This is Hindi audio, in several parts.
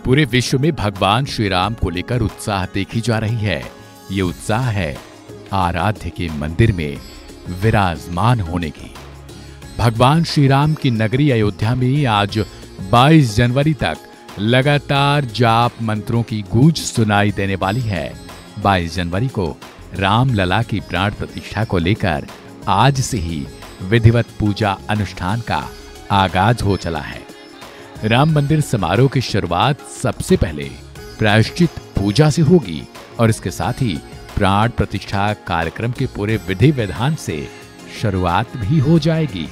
पूरे विश्व में भगवान श्री राम को लेकर उत्साह देखी जा रही है। ये उत्साह है आराध्य के मंदिर में विराजमान होने की। भगवान श्री राम की नगरी अयोध्या में आज 22 जनवरी तक लगातार जाप मंत्रों की गूंज सुनाई देने वाली है। 22 जनवरी को रामलला की प्राण प्रतिष्ठा को लेकर आज से ही विधिवत पूजा अनुष्ठान का आगाज हो चला है। राम मंदिर समारोह की शुरुआत सबसे पहले प्रायश्चित पूजा से होगी और इसके साथ ही प्राण प्रतिष्ठा कार्यक्रम के पूरे विधि विधान से शुरुआत भी हो जाएगी।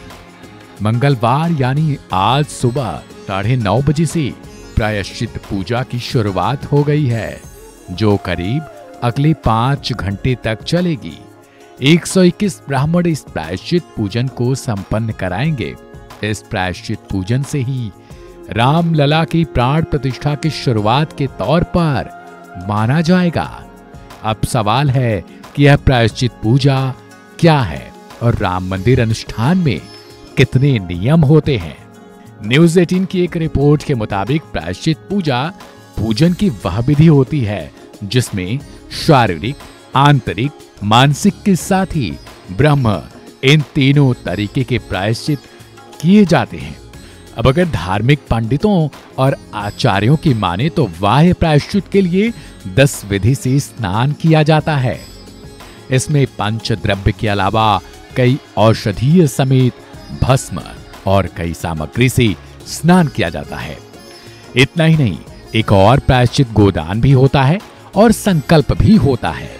मंगलवार यानी आज सुबह 9:30 बजे से प्रायश्चित पूजा की शुरुआत हो गई है, जो करीब अगले 5 घंटे तक चलेगी। 121 ब्राह्मण इस प्रायश्चित पूजन को संपन्न कराएंगे। इस प्रायश्चित पूजन से ही रामलला की प्राण प्रतिष्ठा की शुरुआत के तौर पर माना जाएगा। अब सवाल है कि यह प्रायश्चित पूजा क्या है और राम मंदिर अनुष्ठान में कितने नियम होते हैं। न्यूज 18 की एक रिपोर्ट के मुताबिक प्रायश्चित पूजा पूजन की वह विधि होती है जिसमें शारीरिक, आंतरिक, मानसिक के साथ ही ब्रह्म इन तीनों तरीके के प्रायश्चित किए जाते हैं। अब अगर धार्मिक पंडितों और आचार्यों की माने तो बाह्य प्रायश्चित के लिए 10 विधि से स्नान किया जाता है। इसमें पंचद्रव्य के अलावा कई औषधीय समेत भस्म और कई सामग्री से स्नान किया जाता है। इतना ही नहीं, एक और प्रायश्चित गोदान भी होता है और संकल्प भी होता है।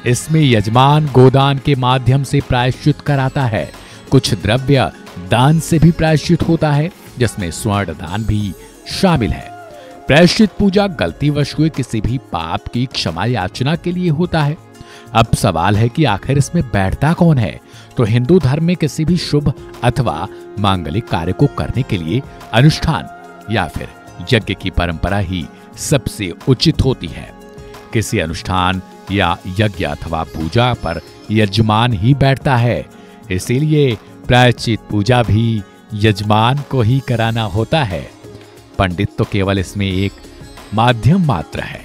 इसमें यजमान गोदान के माध्यम से प्रायश्चित कराता है। कुछ द्रव्य दान से भी प्रायश्चित होता है, जिसमें स्वर्ण दान भी शामिल है। प्रायश्चित पूजा गलतीवश हुए किसी भी पाप की क्षमा याचना के लिए होता है। अब सवाल है कि आखिर इसमें बैठता कौन है? तो हिंदू धर्म में किसी भी शुभ अथवा मांगलिक कार्य को करने के लिए अनुष्ठान या फिर यज्ञ की परंपरा ही सबसे उचित होती है। किसी अनुष्ठान या यज्ञ अथवा पूजा पर यजमान ही बैठता है, इसीलिए प्रायश्चित पूजा भी यजमान को ही कराना होता है। पंडित तो केवल इसमें एक माध्यम मात्र है।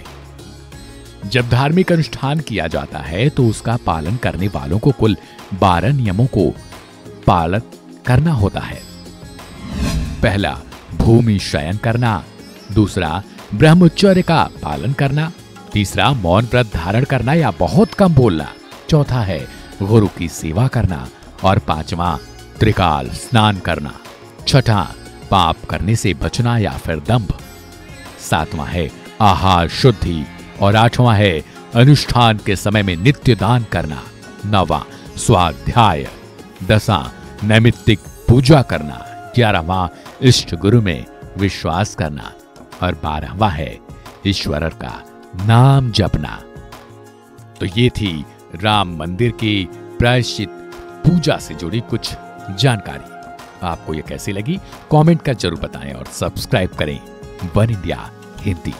जब धार्मिक अनुष्ठान किया जाता है तो उसका पालन करने वालों को कुल 12 नियमों को पालन करना होता है। पहला, भूमि शयन करना। दूसरा, ब्रह्मचर्य का पालन करना। तीसरा, मौन व्रत धारण करना या बहुत कम बोलना। चौथा है गुरु की सेवा करना और पांचवा, त्रिकाल स्नान करना। छठा, पाप करने से बचना या फिर दंभ। सातवां है आहार शुद्धि और आठवां है अनुष्ठान के समय में नित्य दान करना। नौवां, स्वाध्याय। 10वां, नैमित्तिक पूजा करना। 11वां, इष्ट गुरु में विश्वास करना और 12वां है ईश्वर का नाम जपना। तो ये थी राम मंदिर की प्रायश्चित पूजा से जुड़ी कुछ जानकारी। आपको ये कैसी लगी कमेंट कर जरूर बताएं और सब्सक्राइब करें वन इंडिया हिंदी।